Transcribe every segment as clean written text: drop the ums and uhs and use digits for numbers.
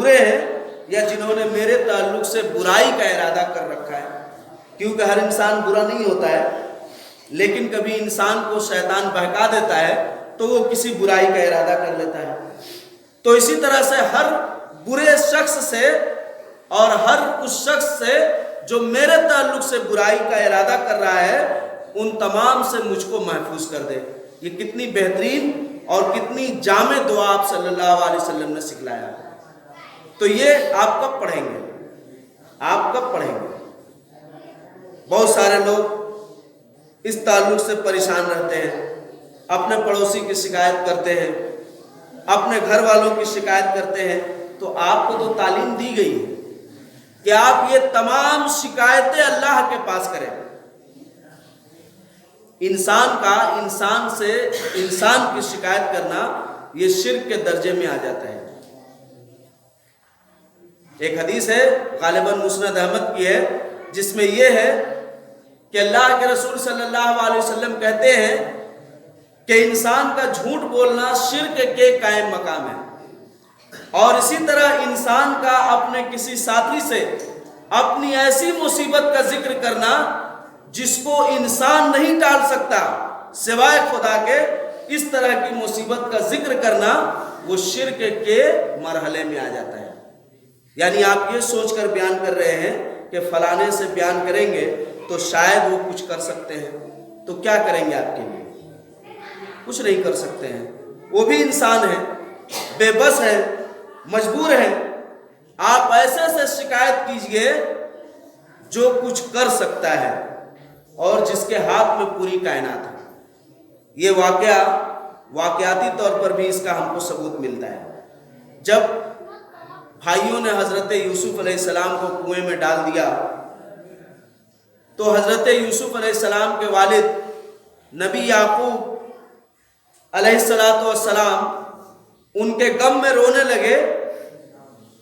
برے ہیں یا جنہوں نے میرے تعلق سے برائی کا ارادہ کر رکھا ہے. کیونکہ ہر انسان برا نہیں ہوتا ہے، لیکن کبھی انسان کو شیطان بہکا دیتا ہے تو وہ کسی برائی کا ارادہ کر لیتا ہے. تو اسی طرح سے ہر برے شخص سے اور ہر اس شخص سے جو میرے تعلق سے برائی کا ارادہ کر رہا ہے، ان تمام سے مجھ کو محفوظ کر دے. یہ کتنی بہترین اور کتنی جامع دعا آپ صلی اللہ علیہ وسلم نے سکھلایا. تو یہ آپ کب پڑھیں گے؟ آپ کب پڑھیں گے؟ بہت سارے لوگ اس تعلق سے پریشان رہتے ہیں، اپنے پڑوسی کی شکایت کرتے ہیں، اپنے گھر والوں کی شکایت کرتے ہیں. تو آپ کو تو تعلیم دی گئی ہے کہ آپ یہ تمام شکایتیں اللہ کے پاس کریں. انسان سے انسان کی شکایت کرنا یہ شرک کے درجے میں آ جاتا ہے. ایک حدیث ہے غالباً مسند احمد کی ہے، جس میں یہ ہے کہ اللہ کے رسول صلی اللہ علیہ وسلم کہتے ہیں کہ انسان کا جھوٹ بولنا شرک کے قائم مقام ہے. اور اسی طرح انسان کا اپنے کسی ساتھی سے اپنی ایسی مصیبت کا ذکر کرنا جس کو انسان نہیں ٹال سکتا سوائے خدا کے، اس طرح کی مصیبت کا ذکر کرنا وہ شرک کے مرحلے میں آ جاتا ہے. یعنی آپ یہ سوچ کر بیان کر رہے ہیں کہ فلانے سے بیان کریں گے تو شاید وہ کچھ کر سکتے ہیں. تو کیا کریں گے؟ آپ کے لیے کچھ نہیں کر سکتے ہیں. وہ بھی انسان ہے، بے بس ہے، مجبور ہے. آپ ایسے سے شکایت کیجئے جو کچھ کر سکتا ہے اور جس کے ہاتھ میں پوری کائنات ہے. یہ واقعاتی طور پر بھی اس کا ہم کو ثبوت ملتا ہے. جب بھائیوں نے حضرت یوسف علیہ السلام کو کنویں میں ڈال دیا تو حضرت یوسف علیہ السلام کے والد نبی یعقوب علیہ السلام ان کے غم میں رونے لگے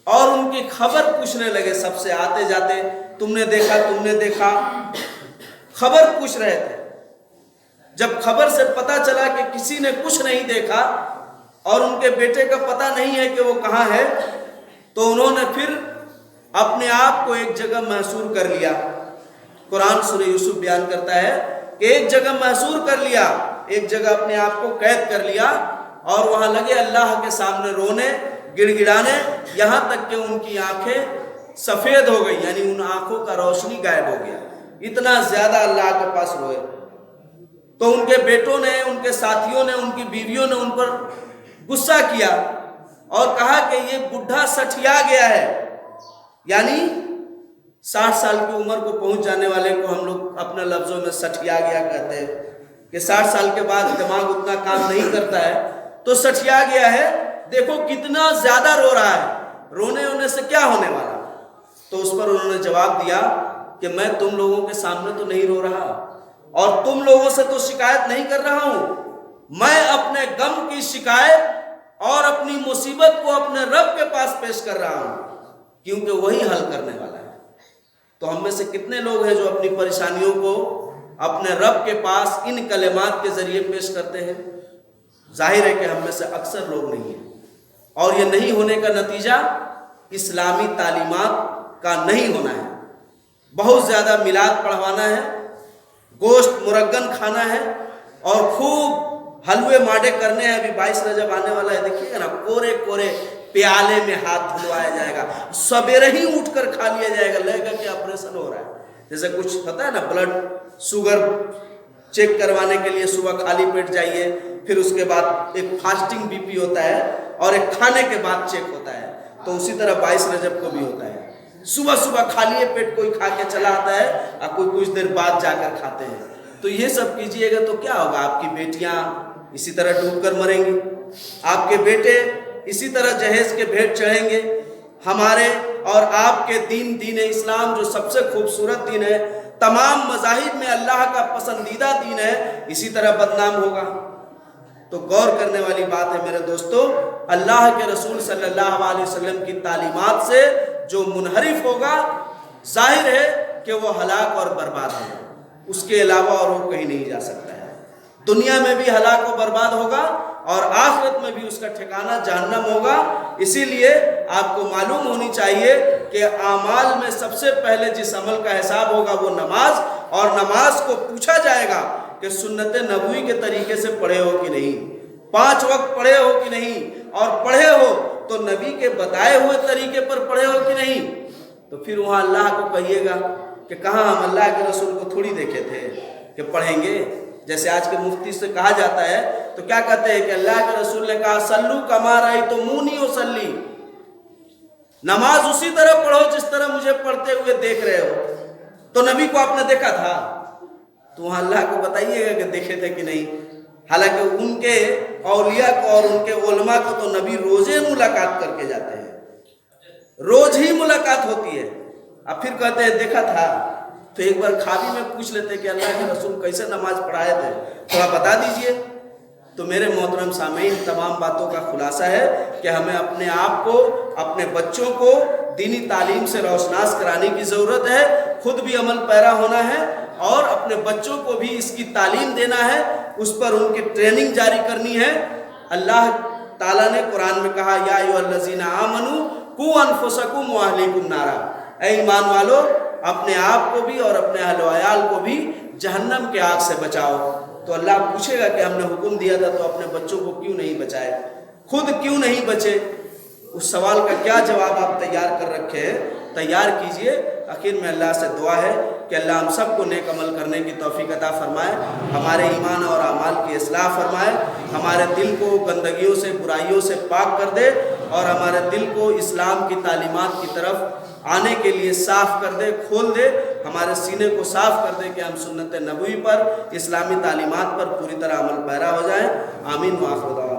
اور ان کی خبر پوچھنے لگے. سب سے آتے جاتے تم نے دیکھا خبر پوچھ رہے تھے. جب خبر سے پتا چلا کہ کسی نے کچھ نہیں دیکھا اور ان کے بیٹے کا پتہ نہیں ہے کہ وہ کہاں ہے، تو انہوں نے پھر اپنے آپ کو ایک جگہ محصور کر لیا. قرآن سورہ یوسف بیان کرتا ہے کہ ایک جگہ محصور کر لیا، ایک جگہ اپنے آپ کو قید کر لیا اور وہاں لگے اللہ کے سامنے رونے، گڑ گڑانے، یہاں تک کہ ان کی آنکھیں سفید ہو گئی، یعنی ان آنکھوں کا روشنی غائب ہو گیا. اتنا زیادہ اللہ کے پاس روئے. تو ان کے بیٹوں نے، ان کے ساتھیوں نے، ان کی بیویوں نے ان پر غصہ کیا اور کہا کہ یہ بڈھا سٹھیا گیا ہے. یعنی 60 سال کی عمر کو پہنچ جانے والے کو ہم لوگ اپنے لفظوں میں سٹھیا گیا کہتے ہیں کہ 60 سال کے بعد دماغ اتنا کام نہیں کرتا ہے تو سٹھیا گیا ہے. دیکھو کتنا زیادہ رو رہا ہے، رونے سے کیا ہونے والا. تو اس پر انہوں نے جواب دیا کہ میں تم لوگوں کے سامنے تو نہیں رو رہا اور تم لوگوں سے تو شکایت نہیں کر رہا ہوں. میں اپنے غم کی شکایت اور اپنی مصیبت کو اپنے رب کے پاس پیش کر رہا ہوں، کیونکہ وہی حل کرنے والا ہے. تو ہم میں سے کتنے لوگ ہیں جو اپنی پریشانیوں کو اپنے رب کے پاس ان کلمات کے ذریعے پیش کرتے ہیں؟ ظاہر ہے کہ ہم میں سے اکثر لوگ نہیں ہیں. اور یہ نہیں ہونے کا نتیجہ اسلامی تعلیمات کا نہیں ہونا ہے. بہت زیادہ میلاد پڑھوانا ہے، گوشت مرغن کھانا ہے اور خوب حلوے ماڈے کرنے ہیں. ابھی 22 رجب آنے والا ہے، دیکھیے گا نا، کورے کورے پیالے میں ہاتھ دھلوایا جائے گا، سویرے ہی اٹھ کر کھا لیا جائے گا. لگے گا کہ آپریشن ہو رہا ہے. جیسے کچھ پتا ہے نا، بلڈ شوگر چیک کروانے کے لیے صبح خالی پیٹ جائیے، پھر اس کے بعد ایک فاسٹنگ بی پی ہوتا ہے اور ایک کھانے کے بعد چیک ہوتا ہے. تو اسی طرح 22 رجب کو بھی ہوتا ہے. صبح خالی پیٹ کوئی کھا کے چلا آتا ہے اور کوئی کچھ دیر بعد جا کر کھاتے ہیں. تو یہ سب کیجئے گا تو کیا ہوگا؟ آپ کی بیٹیاں اسی طرح ڈوب کر مریں گی، آپ کے بیٹے اسی طرح جہیز کے بھیٹ چڑھیں گے. ہمارے اور آپ کے دین اسلام جو سب سے خوبصورت دین ہے، تمام مذاہب میں اللہ کا پسندیدہ دین ہے، اسی طرح بدنام ہوگا. تو غور کرنے والی بات ہے میرے دوستو، اللہ کے رسول صلی اللہ علیہ وسلم کی تعلیمات سے جو منحرف ہوگا، ظاہر ہے کہ وہ ہلاک اور برباد ہوگا. اس کے علاوہ اور وہ کہیں نہیں جا سکتا ہے. دنیا میں بھی ہلاک و برباد ہوگا اور آخرت میں بھی اس کا ٹھکانہ جہنم ہوگا۔ اسی لیے آپ کو معلوم ہونی چاہیے کہ اعمال میں سب سے پہلے جس عمل کا حساب ہوگا وہ نماز، اور نماز کو پوچھا جائے گا کہ سنت نبوی کے طریقے سے پڑھے ہو کہ نہیں، 5 وقت پڑھے ہو کہ نہیں، اور پڑھے ہو تو نبی کے بتائے ہوئے طریقے پر پڑھے ہو کہ نہیں۔ تو پھر وہاں اللہ کو کہیے گا کہ کہاں ہم اللہ کے رسول کو تھوڑی دیکھے تھے کہ پڑھیں گے۔ جیسے آج کے مفتی سے کہا جاتا ہے تو کیا کہتے ہیں کہ اللہ کے رسول نے کہا سلو کما رأیتمونی اصلی، نماز اسی طرح پڑھو جس طرح مجھے پڑھتے ہوئے دیکھ رہے ہو۔ تو نبی کو آپ نے دیکھا تھا؟ تو وہاں اللہ کو بتائیے گا کہ دیکھے تھے کہ نہیں۔ حالانکہ ان کے اولیاء کو اور ان کے علماء کو تو نبی روزے ملاقات کر کے جاتے ہیں، روز ہی ملاقات ہوتی ہے، اب پھر کہتے ہیں دیکھا تھا؟ تو ایک بار خوابی میں پوچھ لیتے کہ اللہ کے رسول کیسے نماز پڑھائے تھے، تھوڑا بتا دیجئے۔ تو میرے محترم سامعین، تمام باتوں کا خلاصہ ہے کہ ہمیں اپنے آپ کو، اپنے بچوں کو دینی تعلیم سے روشناس کرانے کی ضرورت ہے، خود بھی عمل پیرا ہونا ہے اور اپنے بچوں کو بھی اس کی تعلیم دینا ہے، اس پر ان کی ٹریننگ جاری کرنی ہے۔ اللہ تعالیٰ نے قرآن میں کہا یا ایھا الذین آمنوا قوا انفسکم واہلیکم نارا، اے ایمان والو اپنے آپ کو بھی اور اپنے اہل و عیال کو بھی جہنم کے آگ سے بچاؤ۔ تو اللہ پوچھے گا کہ ہم نے حکم دیا تھا تو اپنے بچوں کو کیوں نہیں بچائے، خود کیوں نہیں بچے؟ اس سوال کا کیا جواب آپ تیار کر رکھے ہیں؟ تیار کیجئے۔ آخر میں اللہ سے دعا ہے کہ اللہ ہم سب کو نیک عمل کرنے کی توفیق عطا فرمائے، ہمارے ایمان اور اعمال کی اصلاح فرمائے، ہمارے دل کو گندگیوں سے، برائیوں سے پاک کر دے، اور ہمارے دل کو اسلام کی تعلیمات کی طرف آنے کے لیے صاف کر دے، کھول دے، ہمارے سینے کو صاف کر دے کہ ہم سنت نبوی پر، اسلامی تعلیمات پر پوری طرح عمل پیرا ہو جائیں۔ آمین و آخر دعوانا۔